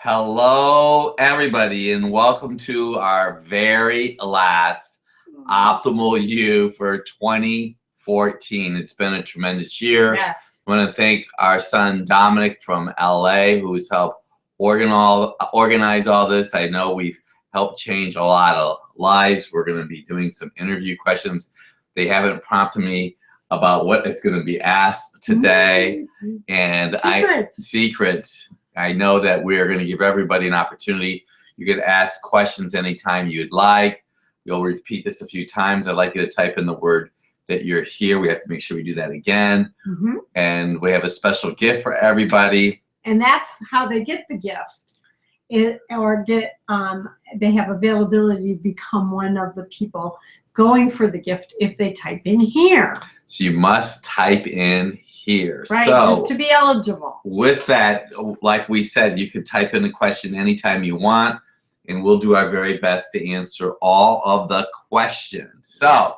Hello, everybody, and welcome to our very last Optimal You for 2014. It's been a tremendous year. Yes. I want to thank our son Dominic from LA, who's helped organize all this. I know we've helped change a lot of lives. We're going to be doing some interview questions. They haven't prompted me about what is going to be asked today. And secrets. I know that we are going to give everybody an opportunity. You can ask questions anytime you'd like. You'll repeat this a few times. I'd like you to type in the word that you're here. We have to make sure we do that again. And we have a special gift for everybody. And that's how they get the gift. They have availability to become one of the people going for the gift if they type in here. So you must type in here. Right, so, just to be eligible. With that, like we said, you can type in a question anytime you want, and we'll do our very best to answer all of the questions. So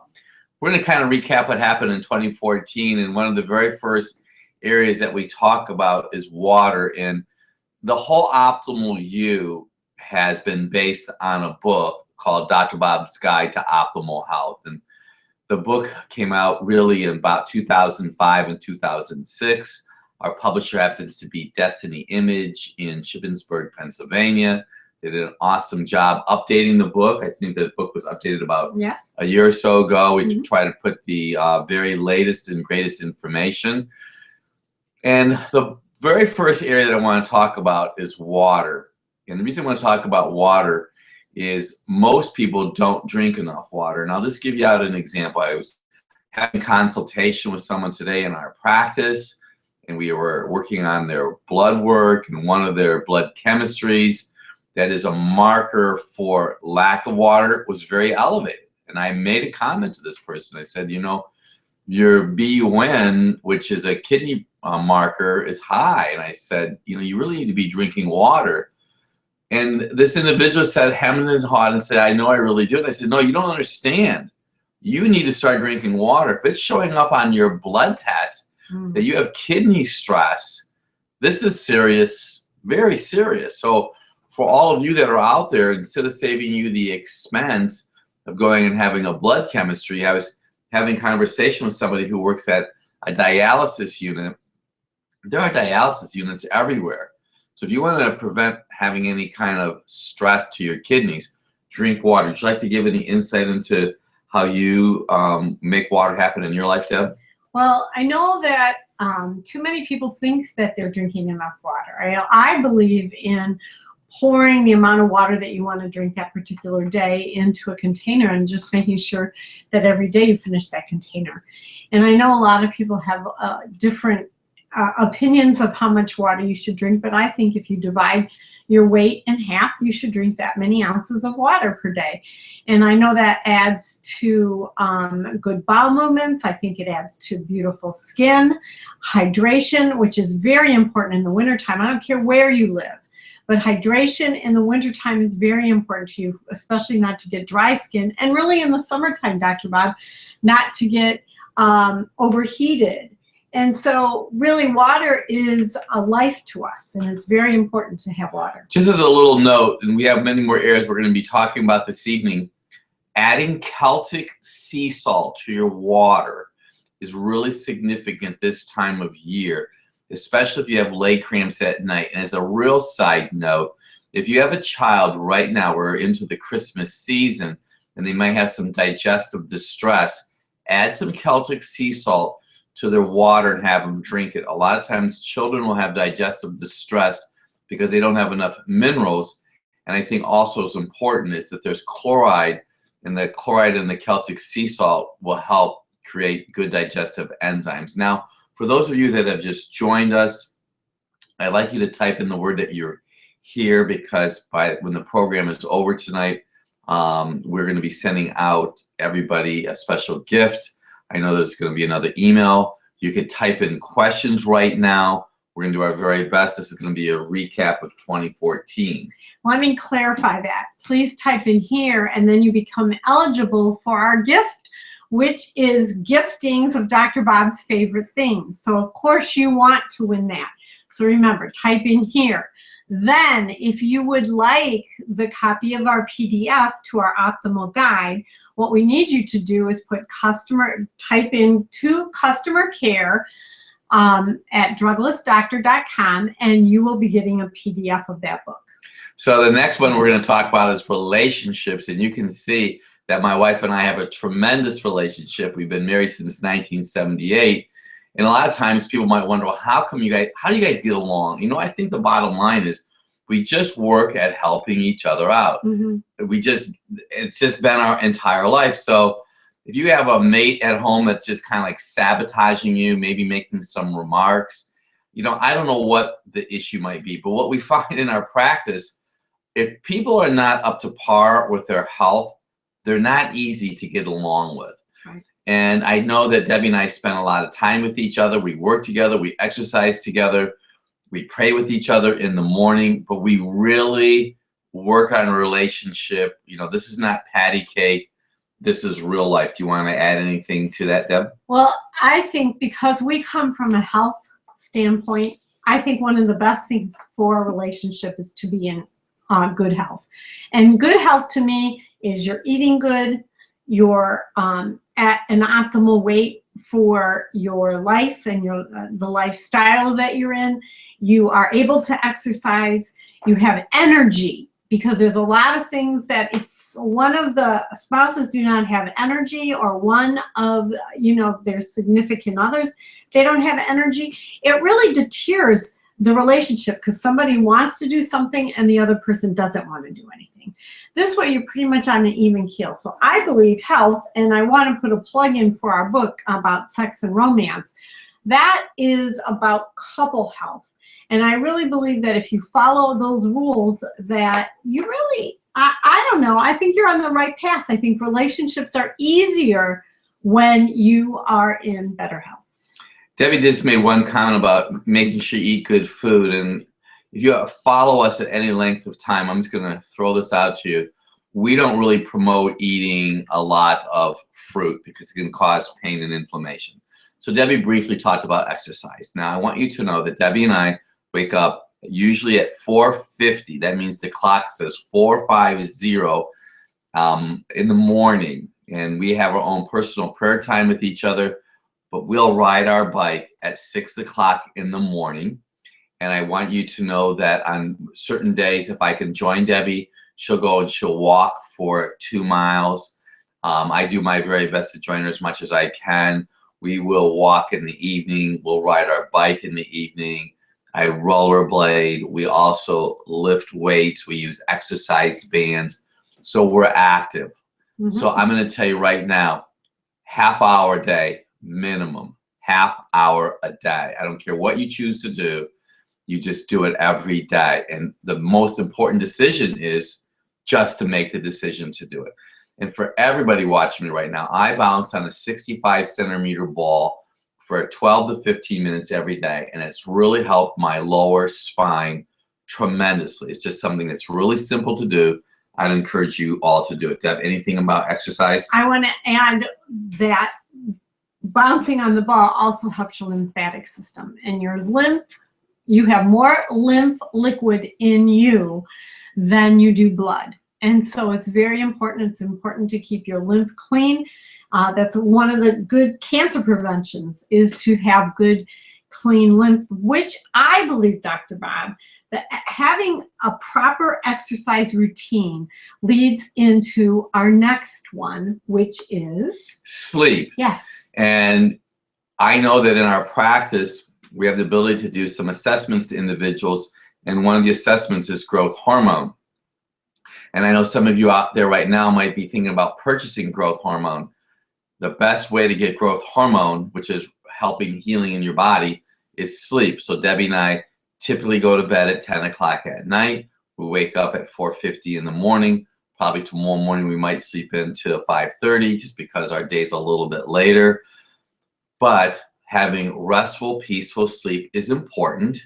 we're going to kind of recap what happened in 2014, and one of the very first areas that we talk about is water. And the whole Optimal You has been based on a book called Dr. Bob's Guide to Optimal Health. And the book came out really in about 2005 and 2006. Our publisher happens to be Destiny Image in Shippensburg, Pennsylvania. They did an awesome job updating the book. I think the book was updated about a year or so ago. We try to put the very latest and greatest information. And the very first area that I want to talk about is water. And the reason I want to talk about water is most people don't drink enough water. And I'll just give you out an example. I was having consultation with someone today in our practice, and we were working on their blood work, and one of their blood chemistries that is a marker for lack of water was very elevated. And I made a comment to this person. I said, you know, your BUN, which is a kidney marker, is high. And I said, you know, you really need to be drinking water. And this individual said, hemming and hawed, and said, I know I really do. And I said, no, you don't understand. You need to start drinking water. If it's showing up on your blood test that you have kidney stress, this is serious, very serious. So for all of you that are out there, instead of saving you the expense of going and having a blood chemistry, I was having a conversation with somebody who works at a dialysis unit. There are dialysis units everywhere. So if you want to prevent having any kind of stress to your kidneys, drink water. Would you like to give any insight into how you make water happen in your life, Deb? Well, I know that too many people think that they're drinking enough water. I believe in pouring the amount of water that you want to drink that particular day into a container and just making sure that every day you finish that container. And I know a lot of people have different opinions of how much water you should drink, but I think if you divide your weight in half, you should drink that many ounces of water per day. And I know that adds to good bowel movements. I think it adds to beautiful skin, hydration, which is very important in the wintertime. I don't care where you live, but hydration in the wintertime is very important to you, especially not to get dry skin, and really in the summertime, Dr. Bob, not to get overheated. And so really water is a life to us, and it's very important to have water. Just as a little note, and we have many more areas we're going to be talking about this evening, adding Celtic sea salt to your water is really significant this time of year, especially if you have leg cramps at night. And as a real side note, if you have a child right now, we're into the Christmas season, and they might have some digestive distress, add some Celtic sea salt to their water and have them drink it. A lot of times children will have digestive distress because they don't have enough minerals. And I think also is important is that there's chloride, and the chloride in the Celtic sea salt will help create good digestive enzymes. Now, for those of you that have just joined us, I'd like you to type in the word that you're here, because when the program is over tonight, we're going to be sending out everybody a special gift. I know there's going to be another email. You could type in questions right now. We're going to do our very best. This is going to be a recap of 2014. Let me clarify that. Please type in here, and then you become eligible for our gift, which is giftings of Dr. Bob's favorite things. So of course you want to win that. So remember, type in here. Then, if you would like the copy of our PDF to our optimal guide, what we need you to do is type in to customer care at druglessdoctor.com, and you will be getting a PDF of that book. So the next one we're going to talk about is relationships, and you can see that my wife and I have a tremendous relationship. We've been married since 1978. And a lot of times people might wonder, well, how do you guys get along? You know, I think the bottom line is we just work at helping each other out. It's just been our entire life. So if you have a mate at home that's just kind of like sabotaging you, maybe making some remarks, you know, I don't know what the issue might be, but what we find in our practice, if people are not up to par with their health, they're not easy to get along with. And I know that Debbie and I spend a lot of time with each other. We work together, we exercise together, we pray with each other in the morning, but we really work on a relationship. You know, this is not patty cake. This is real life. Do you want to add anything to that, Deb? Well, I think because we come from a health standpoint, I think one of the best things for a relationship is to be in good health. And good health to me is you're eating good, you're at an optimal weight for your life and the lifestyle that you're in. You are able to exercise. You have energy, because there's a lot of things that if one of the spouses do not have energy, or one of, you know, their significant others, they don't have energy, it really deters the relationship, because somebody wants to do something and the other person doesn't want to do anything. This way you're pretty much on an even keel. So I believe health, and I want to put a plug in for our book about sex and romance, that is about couple health. And I really believe that if you follow those rules, that you really, I don't know, I think you're on the right path. I think relationships are easier when you are in better health. Debbie just made one comment about making sure you eat good food. And if you follow us at any length of time, I'm just going to throw this out to you. We don't really promote eating a lot of fruit because it can cause pain and inflammation. So Debbie briefly talked about exercise. Now, I want you to know that Debbie and I wake up usually at 4:50. That means the clock says 450 in the morning. And we have our own personal prayer time with each other. But we'll ride our bike at 6 o'clock in the morning. And I want you to know that on certain days, if I can join Debbie, she'll go and she'll walk for 2 miles. I do my very best to join her as much as I can. We will walk in the evening. We'll ride our bike in the evening. I rollerblade. We also lift weights. We use exercise bands. So we're active. So I'm going to tell you right now, half hour a day. Minimum, half hour a day. I don't care what you choose to do. You just do it every day. And the most important decision is just to make the decision to do it. And for everybody watching me right now, I bounce on a 65-centimeter ball for 12 to 15 minutes every day. And it's really helped my lower spine tremendously. It's just something that's really simple to do. I'd encourage you all to do it. Deb, anything about exercise? I want to add that bouncing on the ball also helps your lymphatic system, and your lymph, you have more lymph liquid in you than you do blood. And so it's very important. It's important to keep your lymph clean. That's one of the good cancer preventions, is to have good, clean lymph, which I believe, Dr. Bob, that having a proper exercise routine leads into our next one, which is sleep. Yes. And I know that in our practice, we have the ability to do some assessments to individuals. And one of the assessments is growth hormone. And I know some of you out there right now might be thinking about purchasing growth hormone. The best way to get growth hormone, which is helping healing in your body, is sleep. So Debbie and I typically go to bed at 10 o'clock at night. We wake up at 4:50 in the morning. Probably tomorrow morning we might sleep into 5:30 just because our day's a little bit later. But having restful, peaceful sleep is important.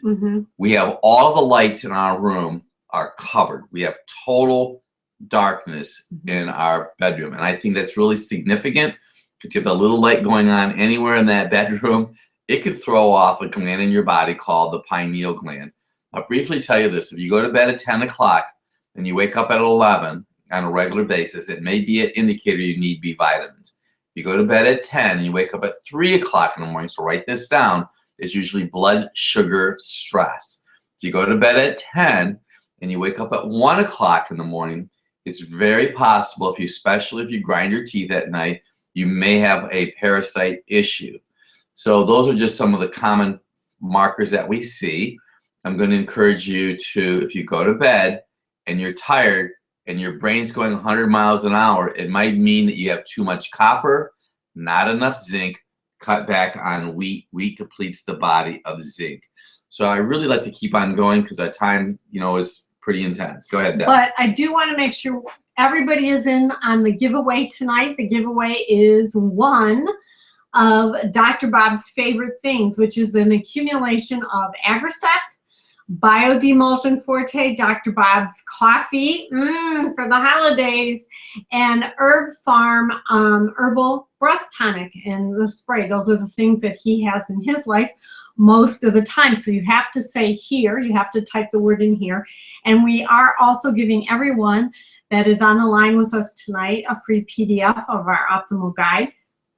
We have all the lights in our room are covered. We have total darkness in our bedroom. And I think that's really significant, because you have a little light going on anywhere in that bedroom, it could throw off a gland in your body called the pineal gland. I'll briefly tell you this. If you go to bed at 10 o'clock and you wake up at 11 on a regular basis, it may be an indicator you need B vitamins. If you go to bed at 10 and you wake up at 3 o'clock in the morning, so write this down, it's usually blood sugar stress. If you go to bed at 10 and you wake up at 1 o'clock in the morning, it's very possible, especially if you grind your teeth at night, you may have a parasite issue. So those are just some of the common markers that we see. I'm going to encourage you to, if you go to bed and you're tired and your brain's going 100 miles an hour, it might mean that you have too much copper, not enough zinc. Cut back on wheat. Wheat depletes the body of zinc. So I really like to keep on going because our time, is pretty intense. Go ahead, Deb. But I do want to make sure everybody is in on the giveaway tonight. The giveaway is one of Dr. Bob's favorite things, which is an accumulation of Agricet, Biodemulsion Forte, Dr. Bob's coffee for the holidays, and Herb Farm Herbal Breath Tonic and the spray. Those are the things that he has in his life most of the time. So you have to say here, you have to type the word in here. And we are also giving everyone that is on the line with us tonight a free PDF of our optimal guide.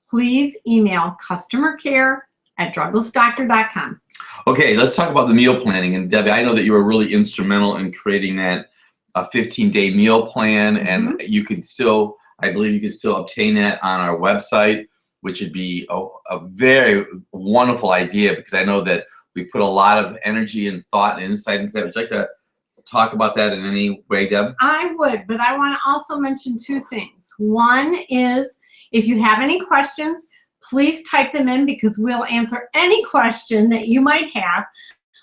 Please email customercare@druglessdoctor.com. Okay, let's talk about the meal planning. And Debbie, I know that you were really instrumental in creating that 15-day meal plan, and you could still, I believe you can still obtain that on our website, which would be a very wonderful idea because I know that we put a lot of energy and thought and insight into that. Would you like to talk about that in any way, Deb? I would, but I want to also mention two things. One is, if you have any questions, please type them in because we'll answer any question that you might have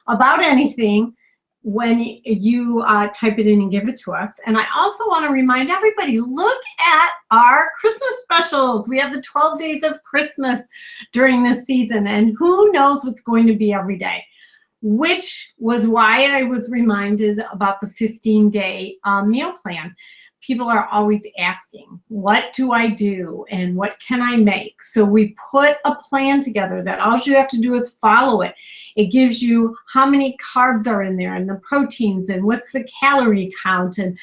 about anything when you type it in and give it to us. And I also want to remind everybody, look at our Christmas specials. We have the 12 days of Christmas during this season, and who knows what's going to be every day, which was why I was reminded about the 15-day meal plan. People are always asking, what do I do and what can I make? So we put a plan together that all you have to do is follow it. It gives you how many carbs are in there and the proteins and what's the calorie count and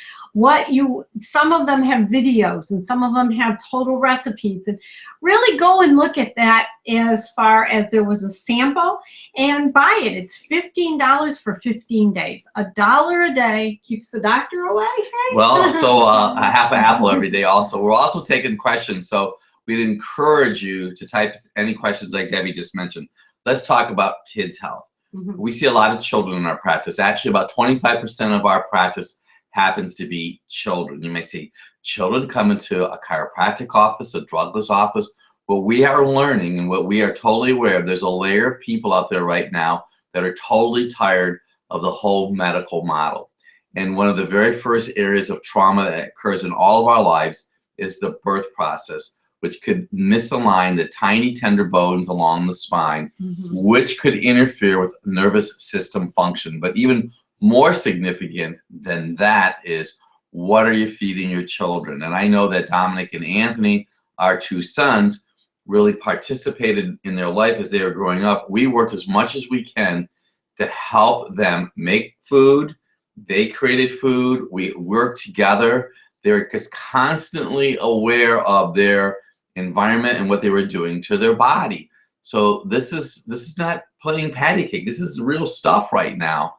some of them have videos and some of them have total recipes. And really go and look at that as far as there was a sample and buy it. It's $15 for 15 days. $1 a day keeps the doctor away. Hey? Well, so a half an apple every day also. We're also taking questions, so we'd encourage you to type any questions like Debbie just mentioned. Let's talk about kids' health. We see a lot of children in our practice. Actually, about 25% of our practice happens to be children. You may see children come into a chiropractic office, a drugless office. What we are learning and what we are totally aware of, there's a layer of people out there right now that are totally tired of the whole medical model. And one of the very first areas of trauma that occurs in all of our lives is the birth process, which could misalign the tiny tender bones along the spine, which could interfere with nervous system function. But even more significant than that is, what are you feeding your children? And I know that Dominic and Anthony, our two sons, really participated in their life as they were growing up. We worked as much as we can to help them make food. They created food. We worked together. They're just constantly aware of their environment and what they were doing to their body. So this is not playing patty cake. This is real stuff right now.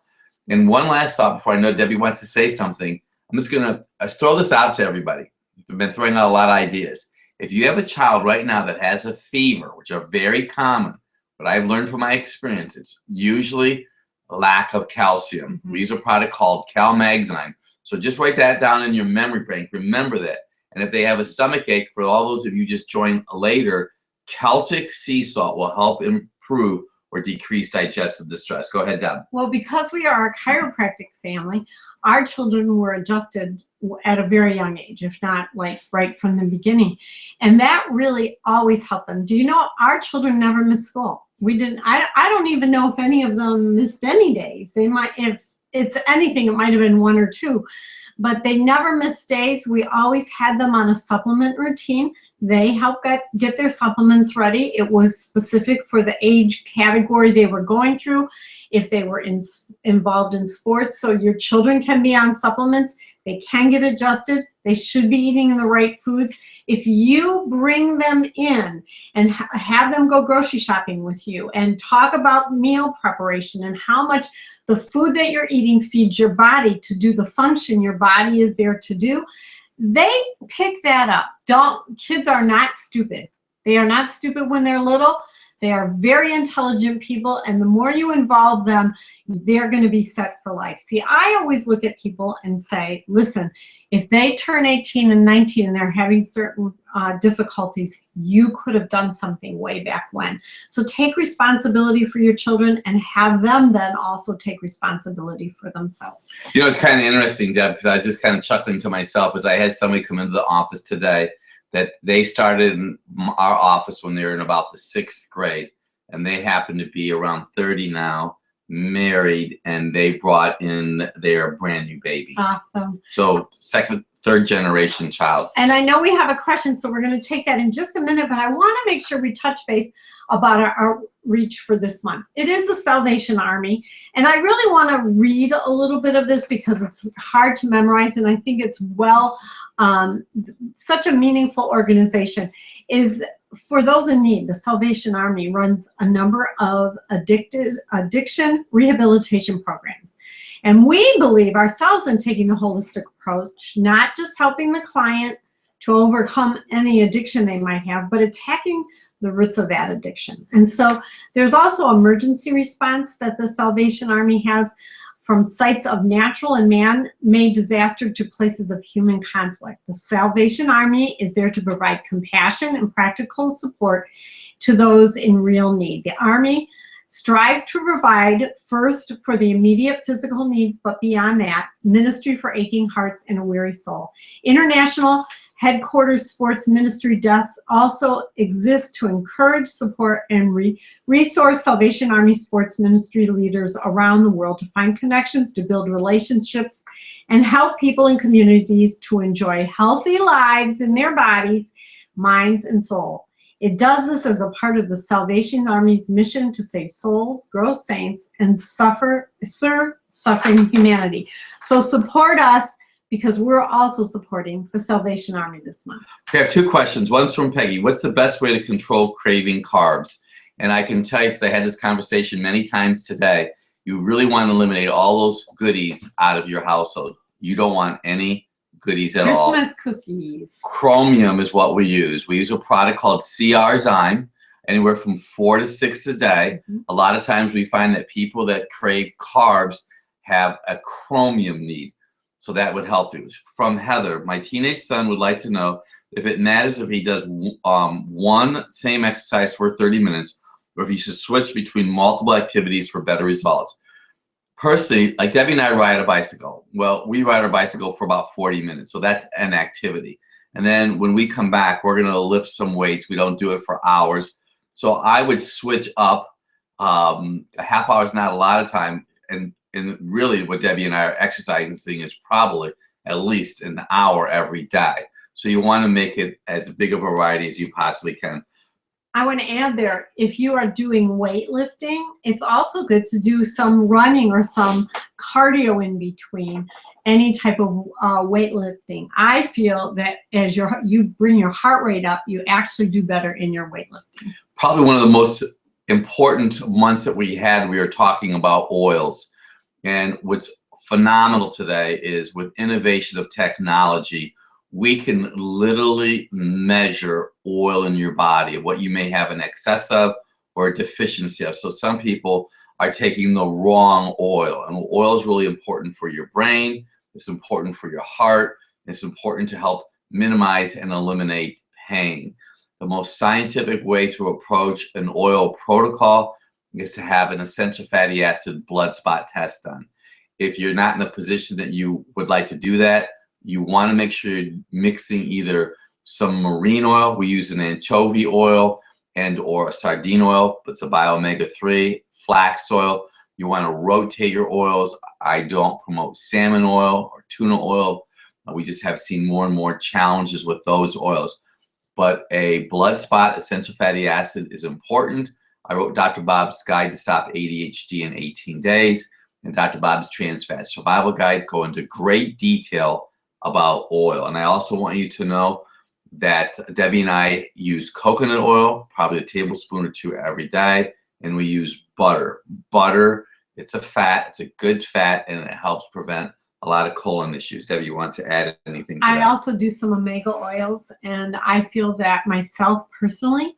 And one last thought before I know Debbie wants to say something. I'm just going to throw this out to everybody. We've been throwing out a lot of ideas. If you have a child right now that has a fever, which are very common, but I've learned from my experience, it's usually a lack of calcium. We use a product called Calmagzyme. So just write that down in your memory bank. Remember that. And if they have a stomach ache, for all those of you just joined later, Celtic sea salt will help improve or decrease digestive distress. Go ahead, Deb. Well, because we are a chiropractic family, our children were adjusted at a very young age, if not like right from the beginning. And that really always helped them. Do you know our children never missed school? We didn't, I don't even know if any of them missed any days. They might, if it's anything, it might have been 1 or 2, but they never missed days. We always had them on a supplement routine They help get their supplements ready. It was specific for the age category they were going through, if they were involved in sports. So your children can be on supplements. They can get adjusted. They should be eating the right foods. If you bring them in and have them go grocery shopping with you and talk about meal preparation and how much the food that you're eating feeds your body to do the function your body is there to do, they pick that up. Kids are not stupid. They are not stupid when they're little. They are very intelligent people, and the more you involve them, they're going to be set for life. See, I always look at people and say, listen, if they turn 18 and 19 and they're having certain difficulties, you could have done something way back when. So take responsibility for your children and have them then also take responsibility for themselves. You know, it's kind of interesting, Deb, because I was just kind of chuckling to myself as I had somebody come into the office today that they started in our office when they were in about the 6th grade, and they happen to be around 30 now, married, and they brought in their brand new baby. Awesome. So second, third generation child. And I know we have a question, so we're going to take that in just a minute, but I want to make sure we touch base about our outreach for this month. It is the Salvation Army, and I really want to read a little bit of this because it's hard to memorize, and I think it's such a meaningful organization. Is for those in need, the Salvation Army runs a number of addiction rehabilitation programs. And we believe ourselves in taking the holistic approach, not just helping the client to overcome any addiction they might have, but attacking the roots of that addiction. And so there's also emergency response that the Salvation Army has, from sites of natural and man-made disaster to places of human conflict. The Salvation Army is there to provide compassion and practical support to those in real need. The Army strives to provide first for the immediate physical needs, but beyond that, ministry for aching hearts and a weary soul. International headquarters sports ministry desks also exist to encourage, support, and resource Salvation Army sports ministry leaders around the world to find connections, to build relationships, and help people in communities to enjoy healthy lives in their bodies, minds, and soul. It does this as a part of the Salvation Army's mission to save souls, grow saints, and serve suffering humanity. So support us, because we're also supporting the Salvation Army this month. Okay, I have 2 questions. One's from Peggy. What's the best way to control craving carbs? And I can tell you, because I had this conversation many times today, you really want to eliminate all those goodies out of your household. You don't want any goodies at all. Christmas cookies. Chromium is what we use. We use a product called CR Zyme, anywhere from 4 to 6 a day. A lot of times we find that people that crave carbs have a chromium need. So that would help you. From Heather, my teenage son would like to know if it matters if he does one same exercise for 30 minutes, or if he should switch between multiple activities for better results. Personally, like Debbie and I ride a bicycle. Well, we ride our bicycle for about 40 minutes, so that's an activity. And then when we come back, we're going to lift some weights. We don't do it for hours. So I would switch up. A half hour is not a lot of time, and really what Debbie and I are exercising is probably at least an hour every day. So you want to make it as big a variety as you possibly can. I want to add there, if you are doing weightlifting, it's also good to do some running or some cardio in between any type of weightlifting. I feel that as you bring your heart rate up, you actually do better in your weightlifting. Probably one of the most important months that we were talking about oils. And what's phenomenal today is with innovation of technology, we can literally measure oil in your body, what you may have an excess of or a deficiency of. So some people are taking the wrong oil, and oil is really important for your brain. It's important for your heart. It's important to help minimize and eliminate pain. The most scientific way to approach an oil protocol is to have an essential fatty acid blood spot test done. If you're not in a position that you would like to do that, you want to make sure you're mixing either some marine oil. We use an anchovy oil and or a sardine oil, but it's a bio-omega-3, flax oil. You want to rotate your oils. I don't promote salmon oil or tuna oil. We just have seen more and more challenges with those oils. but a blood spot essential fatty acid is important. I wrote Dr. Bob's Guide to Stop ADHD in 18 Days and Dr. Bob's Trans Fat Survival Guide go into great detail about oil. And I also want you to know that Debbie and I use coconut oil, probably a tablespoon or two every day, and we use butter. Butter, it's a fat, it's a good fat, and it helps prevent a lot of colon issues. Debbie, you want to add anything to that? I also do some omega oils, and I feel that myself personally,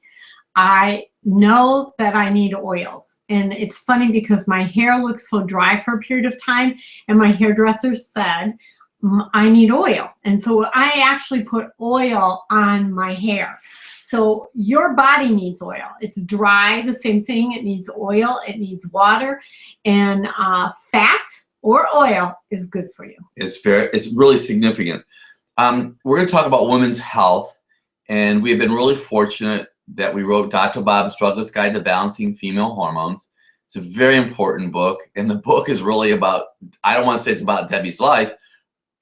I know that I need oils. And it's funny because my hair looks so dry for a period of time, and my hairdresser said, I need oil. And so I actually put oil on my hair. So your body needs oil. It's dry, the same thing. It needs oil, it needs water, and fat or oil is good for you. It's really significant. We're going to talk about women's health, and we have been really fortunate that we wrote Dr. Bob's Drugless Guide to Balancing Female Hormones. It's a very important book, and the book is really about, I don't want to say it's about Debbie's life,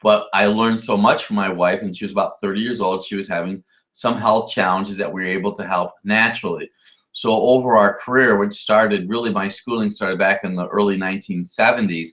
but I learned so much from my wife, and she was about 30 years old. She was having some health challenges that we were able to help naturally. So over our career, which started, really my schooling started back in the early 1970s,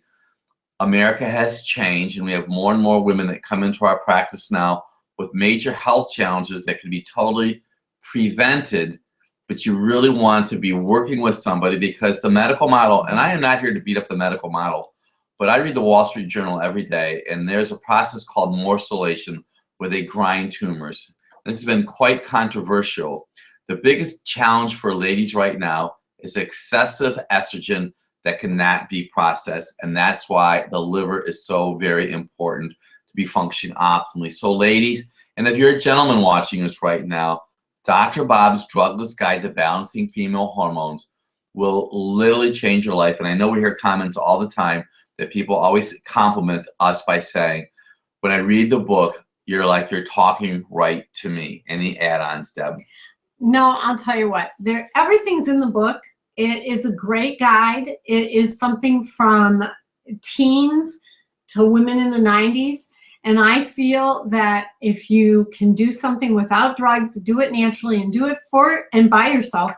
America has changed, and we have more and more women that come into our practice now with major health challenges that can be totally prevented, but you really want to be working with somebody, because the medical model, and I am not here to beat up the medical model, but I read the Wall Street Journal every day, and there's a process called morcellation where they grind tumors. This has been quite controversial. The biggest challenge for ladies right now is excessive estrogen that cannot be processed, and that's why the liver is so very important to be functioning optimally. So ladies, and if you're a gentleman watching us right now, Dr. Bob's Drugless Guide to Balancing Female Hormones will literally change your life. And I know we hear comments all the time that people always compliment us by saying, when I read the book, you're like, you're talking right to me. Any add-ons, Deb? No, I'll tell you what, everything's in the book. It is a great guide. It is something from teens to women in the 90s. And I feel that if you can do something without drugs, do it naturally, and do it for and by yourself,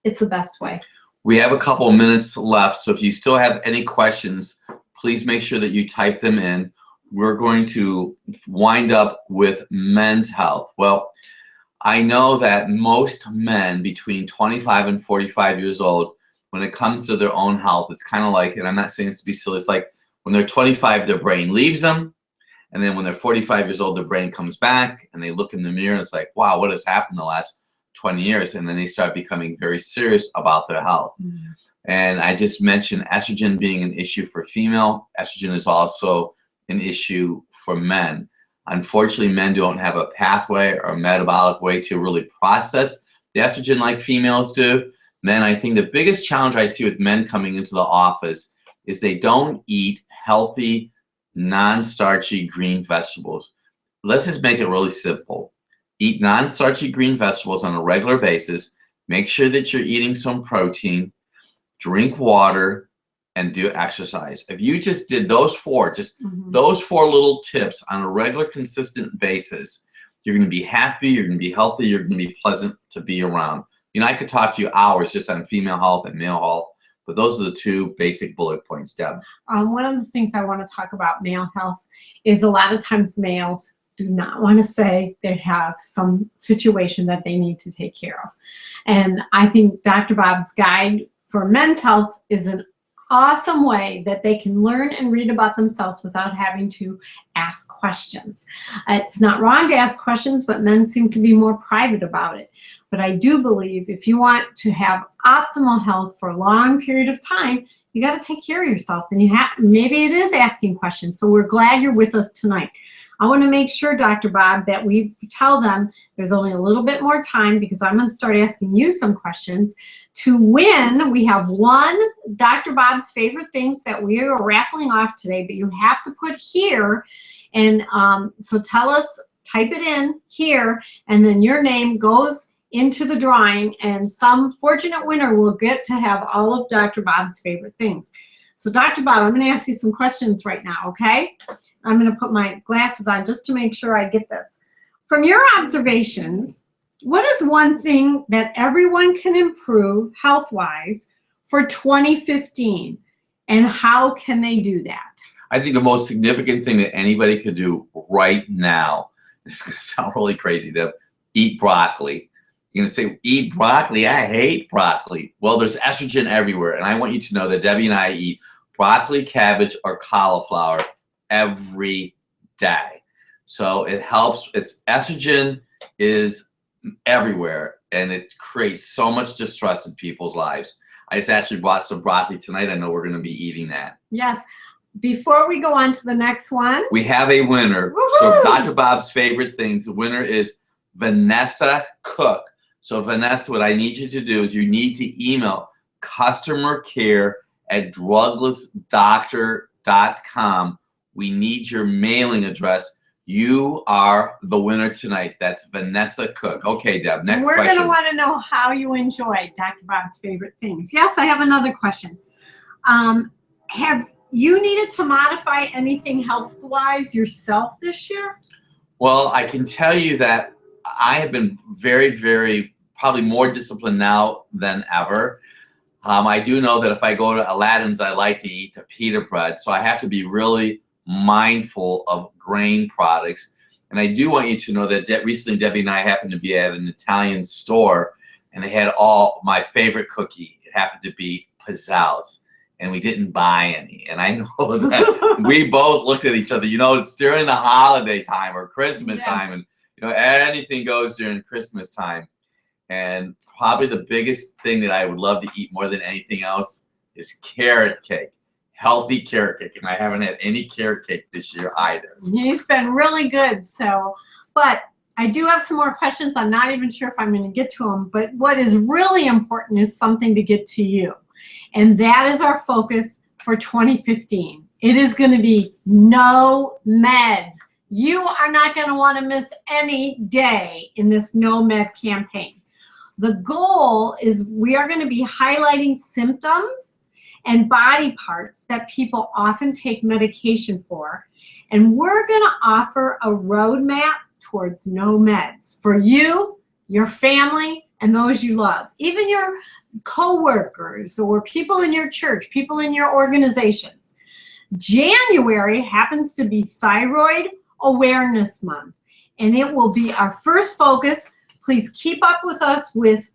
it's the best way. We have a couple of minutes left, so if you still have any questions, please make sure that you type them in. We're going to wind up with men's health. Well, I know that most men between 25 and 45 years old, when it comes to their own health, it's kind of like, and I'm not saying this to be silly, it's like when they're 25, their brain leaves them. And then when they're 45 years old, their brain comes back, and they look in the mirror and it's like, wow, what has happened the last 20 years? And then they start becoming very serious about their health. Mm-hmm. And I just mentioned estrogen being an issue for female. Estrogen is also an issue for men. Unfortunately, men don't have a pathway or a metabolic way to really process the estrogen like females do. Men, I think the biggest challenge I see with men coming into the office is they don't eat healthy, non-starchy green vegetables. Let's just make it really simple. Eat non-starchy green vegetables on a regular basis. Make sure that you're eating some protein, drink water, and do exercise. If you just did those four, those four little tips on a regular, consistent basis, you're going to be happy, you're going to be healthy, you're going to be pleasant to be around. You know, I could talk to you hours just on female health and male health, but those are the two basic bullet points, Deb. One of the things I want to talk about male health is a lot of times males do not want to say they have some situation that they need to take care of. And I think Dr. Bob's Guide for Men's Health is an awesome way that they can learn and read about themselves without having to ask questions. It's not wrong to ask questions, but men seem to be more private about it. But I do believe if you want to have optimal health for a long period of time, you got to take care of yourself, and you have, maybe it is asking questions. So we're glad you're with us tonight. I want to make sure, Dr. Bob, that we tell them there's only a little bit more time, because I'm going to start asking you some questions. To win, we have one Dr. Bob's favorite things that we are raffling off today, but you have to put here. And so tell us, type it in here, and then your name goes into the drawing, and some fortunate winner will get to have all of Dr. Bob's favorite things. So Dr. Bob, I'm going to ask you some questions right now, okay? I'm going to put my glasses on just to make sure I get this. From your observations, What is one thing that everyone can improve health-wise for 2015, and how can they do that? I think the most significant thing that anybody could do right now, this is going to sound really crazy, Deb, eat broccoli. You're going to say, eat broccoli? I hate broccoli. Well, there's estrogen everywhere, and I want you to know that Debbie and I eat broccoli, cabbage, or cauliflower every day. So it helps. It's estrogen is everywhere, and it creates so much distress in people's lives. I just actually bought some broccoli tonight. I know we're going to be eating that. Yes. Before we go on to the next one, we have a winner. Woohoo! So Dr. Bob's favorite things. The winner is Vanessa Cook. So Vanessa, what I need you to do is you need to email customercare@druglessdoctor.com. We need your mailing address. You are the winner tonight. That's Vanessa Cook. Okay, Deb, next question. We're going to want to know how you enjoy Dr. Bob's favorite things. Yes, I have another question. Have you needed to modify anything health-wise yourself this year? Well, I can tell you that I have been very, very, probably more disciplined now than ever. I do know that if I go to Aladdin's, I like to eat the pita bread. So I have to be really mindful of grain products. And I do want you to know that recently Debbie and I happened to be at an Italian store, and they had all my favorite cookie. It happened to be pizzelles, and we didn't buy any. And I know that we both looked at each other. You know, it's during the holiday time or Christmas time, and you know, anything goes during Christmas time. And probably the biggest thing that I would love to eat more than anything else is carrot cake. Healthy carrot cake, and I haven't had any carrot cake this year either. He's been really good. So, but I do have some more questions. I'm not even sure if I'm going to get to them, but what is really important is something to get to you. And that is our focus for 2015. It is going to be no meds. You are not going to want to miss any day in this no med campaign. The goal is we are going to be highlighting symptoms and body parts that people often take medication for. And we're going to offer a roadmap towards no meds for you, your family, and those you love. Even your co-workers or people in your church, people in your organizations. January happens to be Thyroid Awareness Month, and it will be our first focus. Please keep up with us with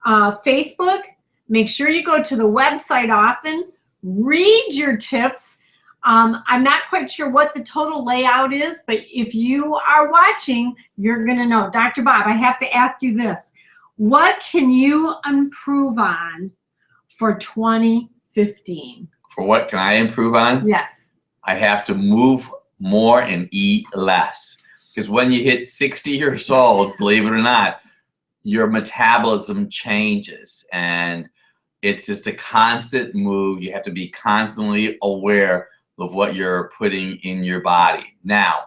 Facebook. Make sure you go to the website often. Read your tips. I'm not quite sure what the total layout is, but if you are watching, you're going to know. Dr. Bob, I have to ask you this. What can you improve on for 2015? For what can I improve on? Yes. I have to move more and eat less. Because when you hit 60 years old, believe it or not, your metabolism changes, and it's just a constant move. You have to be constantly aware of what you're putting in your body. Now,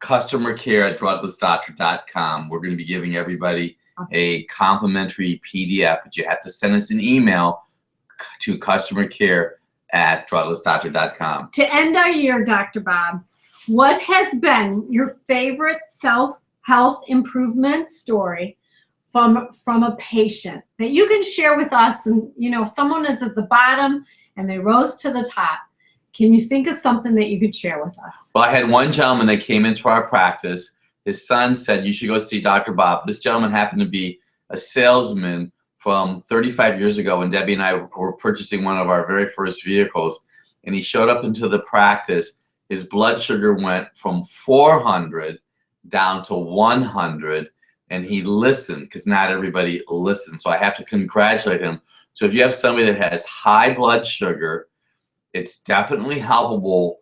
customercare@druglessdoctor.com. We're going to be giving everybody a complimentary PDF, but you have to send us an email to customercare@druglessdoctor.com. To end our year, Dr. Bob, what has been your favorite self-health improvement story from a patient that you can share with us? And you know, someone is at the bottom and they rose to the top. Can you think of something that you could share with us? Well, I had one gentleman that came into our practice. His son said, you should go see Dr. Bob. This gentleman happened to be a salesman from 35 years ago when Debbie and I were purchasing one of our very first vehicles. And he showed up into the practice. His blood sugar went from 400 down to 100. And he listened, because not everybody listens. So I have to congratulate him. So if you have somebody that has high blood sugar, it's definitely helpable.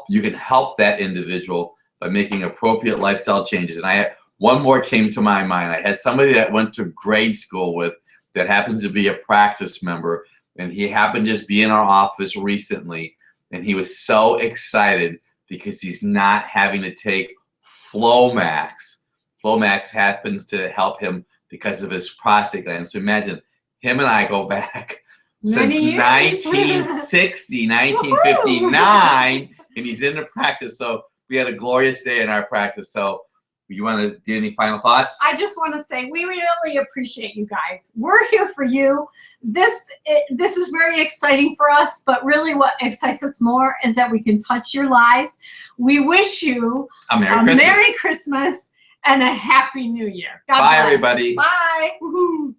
You can help that individual by making appropriate lifestyle changes. And one more came to my mind. I had somebody that went to grade school with that happens to be a practice member, and he happened to just be in our office recently, and he was so excited because he's not having to take Flomax. Flomax happens to help him because of his prostate gland. So imagine him and I go back since 1960, 1959, and he's in the practice. So we had a glorious day in our practice. So You want to do any final thoughts? I just want to say we really appreciate you guys. We're here for you. This is very exciting for us, but really what excites us more is that we can touch your lives. We wish you a Merry Christmas and a Happy New Year. God Bye, bless. everybody. Bye. Woohoo.